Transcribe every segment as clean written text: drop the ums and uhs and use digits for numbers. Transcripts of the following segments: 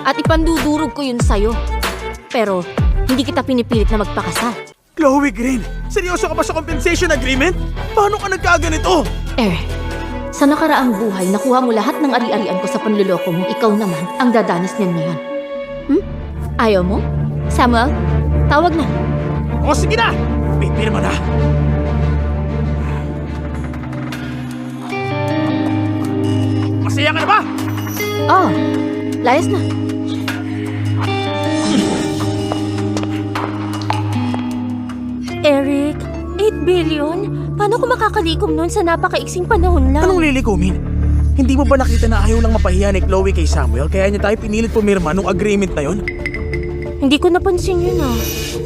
At ipandudurog ko yun sa'yo. Pero, hindi kita pinipilit na magpakasal. Chloe Green, seryoso ka ba sa compensation agreement? Paano ka nagkaganito? Eric, sa nakaraang buhay, nakuha mo lahat ng ari-arian ko sa panluloko mo. Ikaw naman ang dadanas niyan ngayon. Ayaw mo? Samuel, tawag na. O sige na! Pipirma na! Masaya ka na ba? Oh, layas na. Eric, 8 billion? Paano ko makakalikom nun sa napakaiksing panahon lang? Anong lilikumin? Hindi mo ba nakita na ayaw lang mapahiya ni Chloe kay Samuel kaya niya tayo pinilit pumirma nung agreement na yon? Hindi ko napansin yun ah.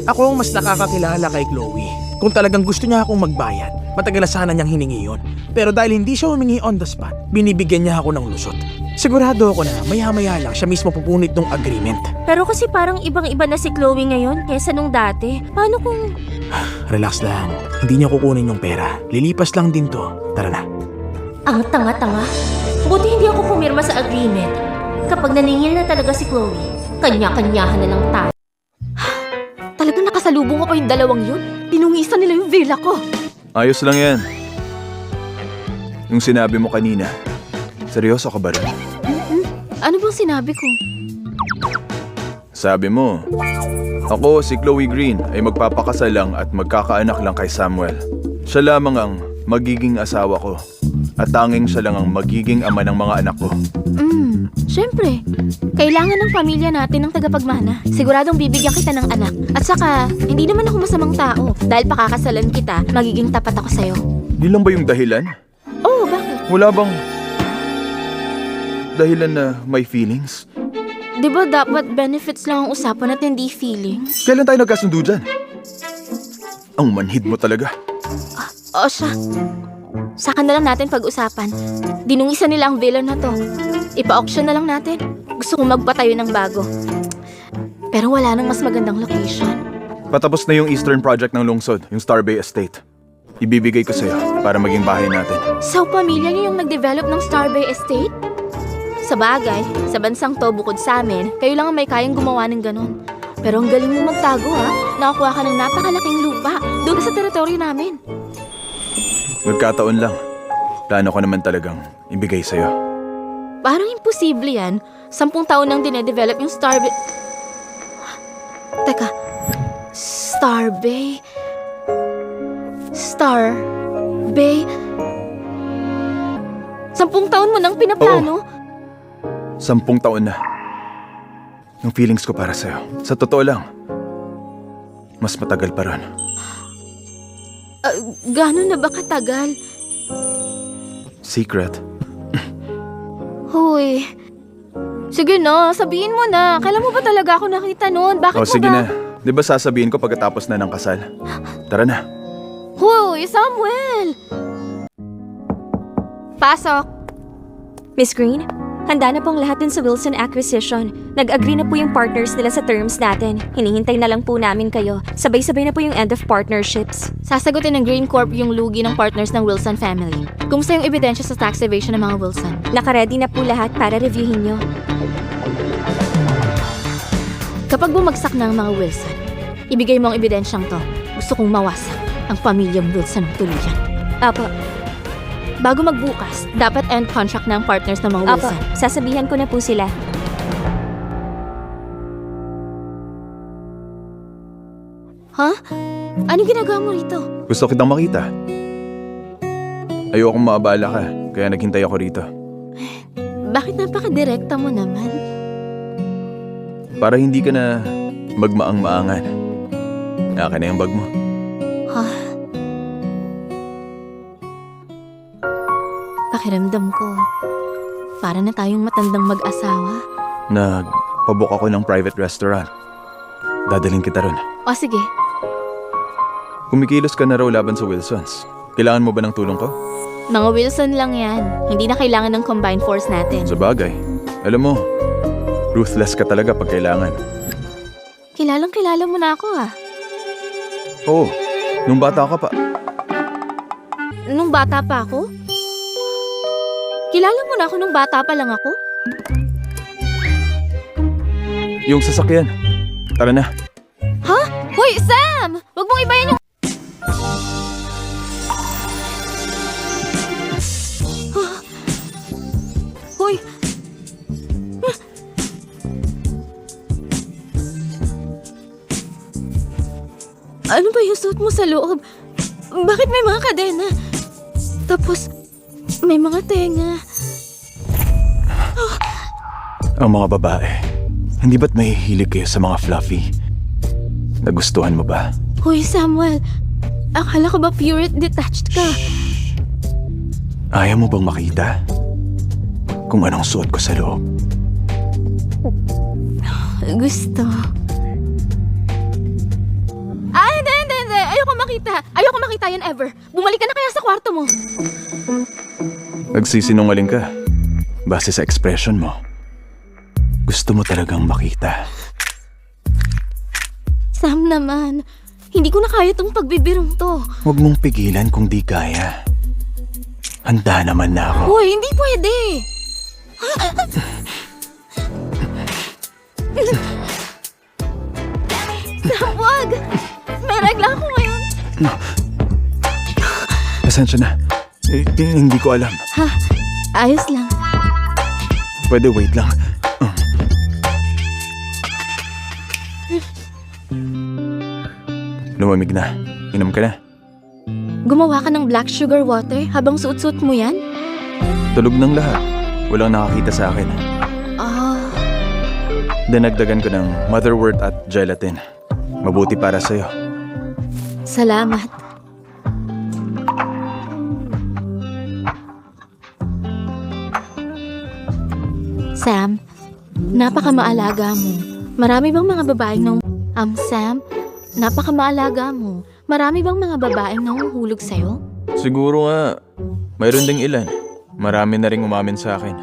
Ako ang mas nakakakilala kay Chloe. Kung talagang gusto niya akong magbayad, matagal na sana niyang hiningi yun. Pero dahil hindi siya humingi on the spot, binibigyan niya ako ng lusot. Sigurado ako na maya-maya lang siya mismo pupunit ng agreement. Pero kasi parang ibang-iba na si Chloe ngayon kesa nung dati. Paano kung... Relax lang. Hindi niya kukunin yung pera. Lilipas lang din to. Tara na. Ang tanga-tanga. Buti hindi ako pumirma sa agreement. Kapag naningil na talaga si Chloe, kanya-kanyahan na lang tayo. Talagang nakasalubong ko pa yung dalawang yun. Tinungisan nila yung villa ko. Ayos lang yan. Yung sinabi mo kanina, seryoso ka ba rin? Ano bang sinabi ko? Sabi mo, ako si Chloe Green ay magpapakasal lang at magkakaanak lang kay Samuel. Siya lamang ang magiging asawa ko at tanging siya lang ang magiging ama ng mga anak ko. Siyempre. Kailangan ng pamilya natin ng tagapagmana. Siguradong bibigyan kita ng anak. At saka, hindi naman ako masamang tao. Dahil pakakasalan kita, magiging tapat ako sa'yo. Yun lang ba yung dahilan? Oh, bakit? Wala bang dahilan na may feelings? Di ba dapat benefits lang ang usapan at hindi feelings? Kailan tayo nagkasundo dyan? Ang manhid mo talaga. O siya. Saka na lang natin pag-usapan. Dinungisan nila ang villa na to. Ipa-auction na lang natin. Gusto kong magpatayo ng bago. Pero wala nang mas magandang location. Patapos na yung Eastern Project ng Lungsod, yung Star Bay Estate. Ibibigay ko sa'yo para maging bahay natin. So, pamilya niyo yung nag-develop ng Star Bay Estate? Sa bagay, sa bansang to bukod sa amin, kayo lang ang may kayang gumawa ng ganun. Pero ang galing mo magtago ha. Nakakuha ka ng napakalaking lupa doon sa teritoryo namin. Nagkataon lang. Plano ko naman talagang ibigay sa'yo. Parang imposible yan. 10 taon nang dinedevelop yung Star Bay... Teka. Star Bay... Star... Bay... 10 taon mo nang pinaplano? 10 taon na. Yung feelings ko para sa'yo. Sa totoo lang, mas matagal pa ron. Gano'n na ba katagal? Secret. Hoy. Sige na, sabihin mo na. Kailan mo ba talaga ako nakita noon? Bakit mo Sige ba? na. Di ba sasabihin ko pagkatapos na ng kasal? Tara na. Hoy, Samuel! Pasok. Miss Green, handa na pong lahat dun sa Wilson Acquisition. Nag-agree na po yung partners nila sa terms natin. Hinihintay na lang po namin kayo. Sabay-sabay na po yung end of partnerships. Sasagutin ng Green Corp yung lugi ng partners ng Wilson family. Kumusta yung ebidensya sa tax evasion ng mga Wilson? Nakaready na po lahat para reviewin nyo. Kapag bumagsak na ang mga Wilson, ibigay mo ang ebidensyang to. Gusto kong mawasak ang pamilyang Wilson ng tuluyan. Apo, Bago magbukas, dapat end contract na ang partners ng mga apo, Wilson. sasabihan ko na po sila. Ha? Anong ginagawa mo rito? Gusto kitang makita. Ayokong maabala ka, kaya naghintay ako rito. Bakit napaka-direkta mo naman? Para hindi ka na magmaang-maangan. Akin na yung bag mo. Ha? Pakiramdam ko, para na tayong matandang mag-asawa. Nagpabook ako ng private restaurant. Dadalhin kita ron. O sige, Kumikilos ka na raw laban sa Wilsons. Kailangan mo ba ng tulong ko? mga Wilson lang yan. Hindi na kailangan ng combined force natin. Sa bagay. Alam mo, ruthless ka talaga pag kailangan. Kilalang kilala mo na ako ah. Oo, nung bata ka pa. Nung bata pa ako? Kilala mo na ako nung bata pa lang ako? Yung sasakyan. Tara na. Ha? Hoy, Sam! Huwag mong ibayan yung... Hoy! Ano ba yung suot mo sa loob? Bakit may mga kadena? Tapos, may mga tenga. Ang mga babae, hindi ba't may hilig kayo sa mga fluffy? Nagustuhan mo ba? Hoy, Samuel! Akala ko ba pure at detached ka? Ayaw mo bang makita kung anong suot ko sa loob? Gusto. Hindi. Ayoko makita yan ever. Bumalik ka na kaya sa kwarto mo. Nagsisinungaling ka. Base sa expression mo. Gusto mo talagang makita. Sam naman, hindi ko na kaya tong pagbibirong to. Huwag mong pigilan kung di kaya. Handa naman na ako. Hoy, hindi pwede. Sam, wag. May regla ako ngayon. Pasensya na. Hindi ko alam. Ha? Ayos lang. Pwede wait lang. Lumamig na. Inom ka na. Gumawa ka ng black sugar water habang suot-suot mo yan? Tulog ng lahat. Walang nakakita sa akin. Ah, Dinagdagan ko ng motherwort at gelatin. Mabuti para sa'yo. salamat. Sam, napakamaalaga mo. Marami bang mga babaeng Sam, napakamaalaga mo. Marami bang mga babaeng nanguhulog sa'yo? Siguro nga, mayroon ding ilan. Marami na ring umamin sa akin.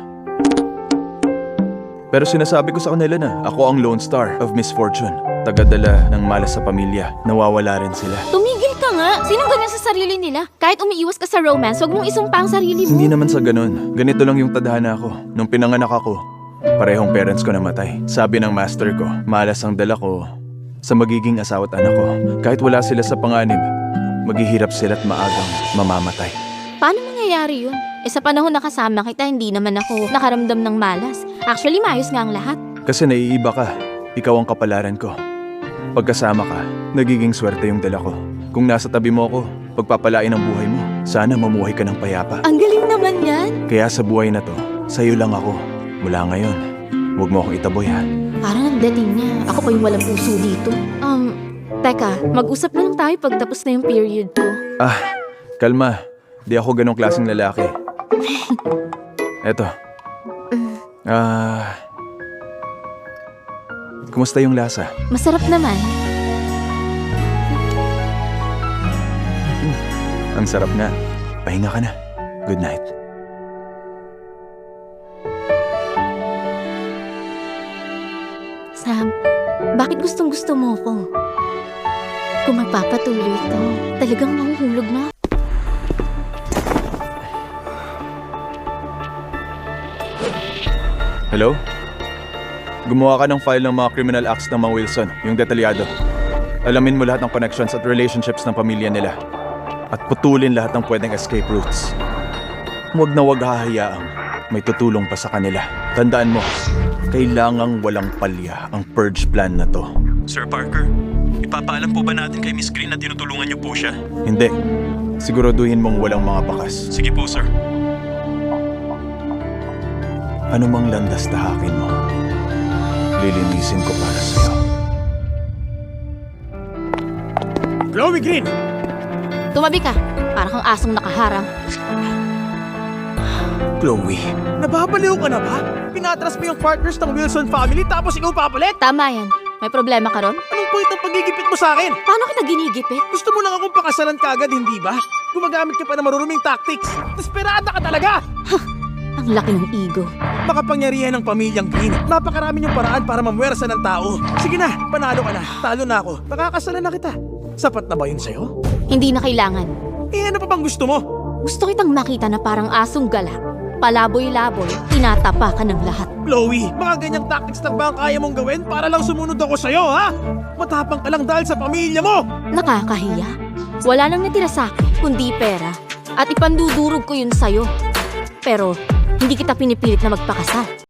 Pero sinasabi ko sa kanila na ako ang lone star of misfortune. Tagadala ng malas sa pamilya. Nawawala rin sila. Tumigil ka nga! Sinong ganyan sa sarili nila? Kahit umiiwas ka sa romance, huwag mong isumpa ang sarili mo. Hindi naman sa ganun. Ganito lang yung tadhana ko. Nung pinanganak ako, parehong parents ko namatay. Sabi ng master ko, malas ang dala ko sa magiging asawa at anak ko. Kahit wala sila sa panganib, maghihirap sila at maagang mamamatay. Paano mangyayari yun? Sa panahon na kasama kita, hindi naman ako nakaramdam ng malas. Actually, maayos nga ang lahat. Kasi naiiba ka. Ikaw ang kapalaran ko. Pagkasama ka, nagiging swerte yung dala ko. Kung nasa tabi mo ako, pagpapalain ang buhay mo. Sana mamuhay ka ng payapa. Ang galing naman yan! Kaya sa buhay na to, sa'yo lang ako. Mula ngayon, huwag mo akong itaboy ha. Parang ang dating niya. Ako pa yung walang puso dito. Teka, mag-usap na lang tayo pag tapos na yung period ko. Ah, kalma. Di ako ganong klaseng lalaki. Eto. Kumusta yung lasa? Masarap naman. Ang sarap nga. Pahinga ka na. Good night. Sam, bakit gustong-gusto mo ko? Kung magpapatuloy ito, talagang mahuhulog na. Hello? Gumawa ka ng file ng mga criminal acts ng mga Wilson, yung detalyado. Alamin mo lahat ng connections at relationships ng pamilya nila. At putulin lahat ng pwedeng escape routes. Huwag na huwag hahayaang may tutulong pa sa kanila. Tandaan mo, kailangang walang palya ang purge plan na to. Sir Parker, ipapaalam po ba natin kay Miss Green na tinutulungan niyo po siya? Hindi. Siguraduhin mong walang mga bakas. Sige po, sir. Ano mang landas tahakin mo, lilinisin ko para sa'yo. Chloe Green! Tumabi ka, para kang asong nakaharang. Chloe, nababaliw ka na ba? Pinatras mo yung partners ng Wilson family tapos ikaw papalit? Tama yan. May problema ka ron? Anong point ng pagigipit mo sa akin? Paano kita ginigipit? Gusto mo lang akong pakasalan kagad, hindi ba? Gumagamit ka pa ng maruruming tactics. Desperada ka talaga! Ang laki ng ego. Makapangyarihan ng pamilyang Green. Napakarami niyong paraan para mamwersa ng tao. Sige na, panalo ka na. Talo na ako. Pakakasalan na kita. Sapat na ba yun sa'yo? Hindi na kailangan. Eh ano pa bang gusto mo? Gusto kitang makita na parang asong gala. palaboy-laboy, tinatapakan ng lahat. Chloe, mga ganyang tactics lang ba ang kaya mong gawin para lang sumunod ako sa'yo, ha? Matapang ka lang dahil sa pamilya mo! Nakakahiya. Wala nang natira sa akin, kundi pera. At ipandudurog ko yun sa'yo. Pero, hindi kita pinipilit na magpakasal.